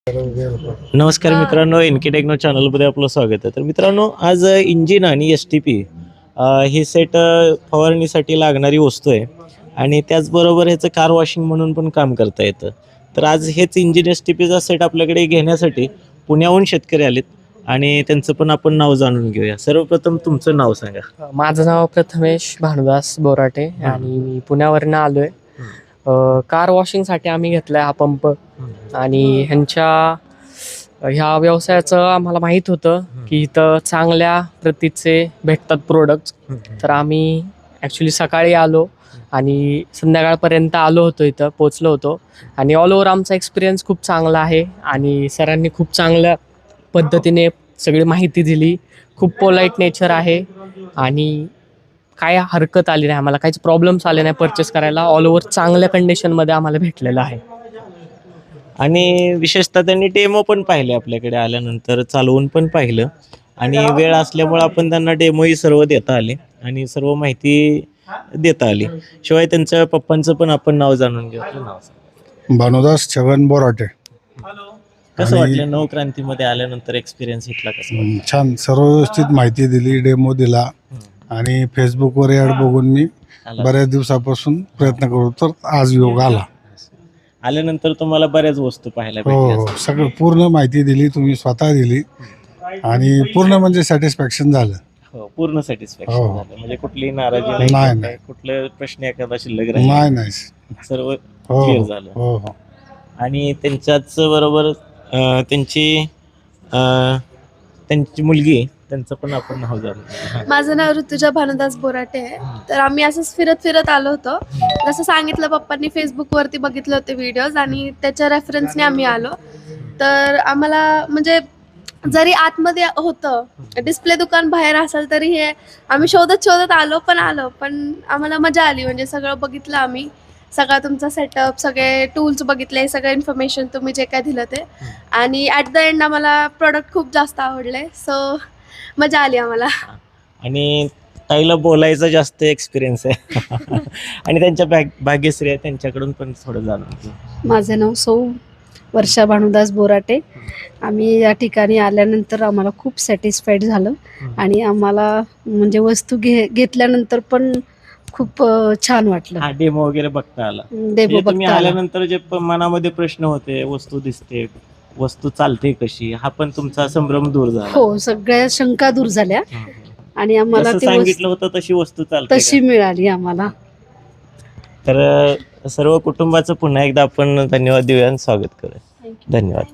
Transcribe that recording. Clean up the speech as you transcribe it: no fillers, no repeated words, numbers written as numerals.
नमस्कार मित्रांनो, NK techno चॅनलमध्ये आपलं स्वागत आहे. तर मित्रांनो, आज इंजिन आणि STP हे सेट फवारणीसाठी लागणारी वस्तू आहे आणि त्याचबरोबर ह्याचं कार वॉशिंग म्हणून पण काम करता येतं. तर आज हेच इंजिन STPचा सेट आपल्याकडे घेण्यासाठी पुण्याहून शेतकरी आलेत आणि त्यांचं पण आपण नाव जाणून घेऊया. सर्वप्रथम तुमचं नाव सांगा. माझं नाव प्रथमेश भानुदास बोराटे आणि मी पुण्यावरनं आलोय. कार वॉशिंगसाठी आम्ही घेतलाय हा पंप आणि ह्या व्यवसायाचं आम्हाला माहीत होतं की इथं चांगल्या प्रतीचे भेटतात प्रोडक्ट्स. तर आम्ही ॲक्च्युली सकाळी आलो आणि संध्याकाळपर्यंत आलो होतो, इथं पोचलो होतो आणि ऑल ओव्हर आमचा एक्सपिरियन्स खूप चांगला आहे आणि सरांनी खूप चांगल्या पद्धतीने सगळी माहिती दिली. खूप पोलाईट नेचर आहे आणि काय हरकत आली नाही, आम्हाला काहीच प्रॉब्लेम्स आले नाही परचेस करायला. ऑल ओव्हर चांगल्या कंडिशनमध्ये आम्हाला भेटलेलं आहे. आणि विशेषतः त्यांनी डेमो पण पाहिले, आपल्याकडे आल्यानंतर चालवून पण पाहिलं आणि वेळ असल्यामुळे आपण त्यांना डेमोही सर्व देता आले आणि सर्व माहिती देता आली. शिवाय त्यांच्या पप्पांचं पण आपण नाव जाणून घेऊ. नाव सांगा. भानुदास छगन बोराटे. कसं वाटलं नवक्रांतीमध्ये आल्यानंतर एक्सपिरियन्स इथला कसा वाटला? छान, सर्व व्यवस्थित माहिती दिली, डेमो दिला आणि फेसबुकवर ॲड बघून मी बऱ्याच दिवसापासून प्रयत्न करतो, तर आज योग आला. आल्यानंतर तुम्हाला बऱ्याच वस्तू पाहायला हो भेटल्या हो, असतील. सगळं पूर्ण माहिती दिली, तुम्ही स्वतः दिली आणि पूर्ण म्हणजे सॅटिस्फॅक्शन झालं. हो, पूर्ण सॅटिस्फॅक्शन हो. झालं. म्हणजे कुठलीही नाराजी नाही, नाही, नाही. कुठले प्रश्न एखादा शिल्लक राहिला नाही सर्व हो क्लिअर झालं. हो हो. आणि त्यांच्याच बरोबर त्यांची मुलगी, त्यांचं पण आपण नाव जाणून. माझं नाव ऋतुजा भानुदास बोराटे आहे. तर आम्ही असंच फिरत फिरत आलो होतो. जसं सांगितलं पप्पांनी, फेसबुकवरती बघितले होते व्हिडिओज आणि त्याच्या रेफरन्सने आम्ही आलो. तर आम्हाला म्हणजे जरी आतमध्ये होतं, डिस्प्ले दुकान बाहेर असेल तरी हे आम्ही शोधत शोधत आलो पण आम्हाला मजा आली. म्हणजे सगळं बघितलं आम्ही, सगळा तुमचा सेटअप, सगळे टूल्स बघितले, सगळं इन्फॉर्मेशन तुम्ही जे काय दिलं ते. आणि ॲट द एंड आम्हाला प्रोडक्ट खूप जास्त आवडले. सो मजा आली आम्हाला. आणि ताईला बोलायचा जास्त एक्सपिरियन्स आहे आणि त्यांच्या भाग्यश्री आहे, त्यांच्याकडून पण थोडं जाणून घेऊ. माझे नाव सौ वर्षा भानुदास बोराटे. आम्ही या ठिकाणी आल्यानंतर आम्हाला खूप सॅटिस्फाईड झालं आणि आम्हाला म्हणजे वस्तू घेतल्यानंतर पण खूप छान वाटलं. हा, डेमो वगैरे बघता आला. डेमो म्हणजे तुम्ही बघता आला. आल्यानंतर जे मनामध्ये प्रश्न होते, वस्तू दिसते, वस्तू चालते कशी, हा पण तुमचा संभ्रम दूर झाला. हो, सगळ्या शंका दूर झाल्या आणि आम्हाला जसं ती सांगितलं होतं तशी वस्तू चालते तशी का? मिळाली आम्हाला. तर सर्व कुटुंबाचं पुन्हा एकदा आपण धन्यवाद देऊया आणि स्वागत करूया. धन्यवाद.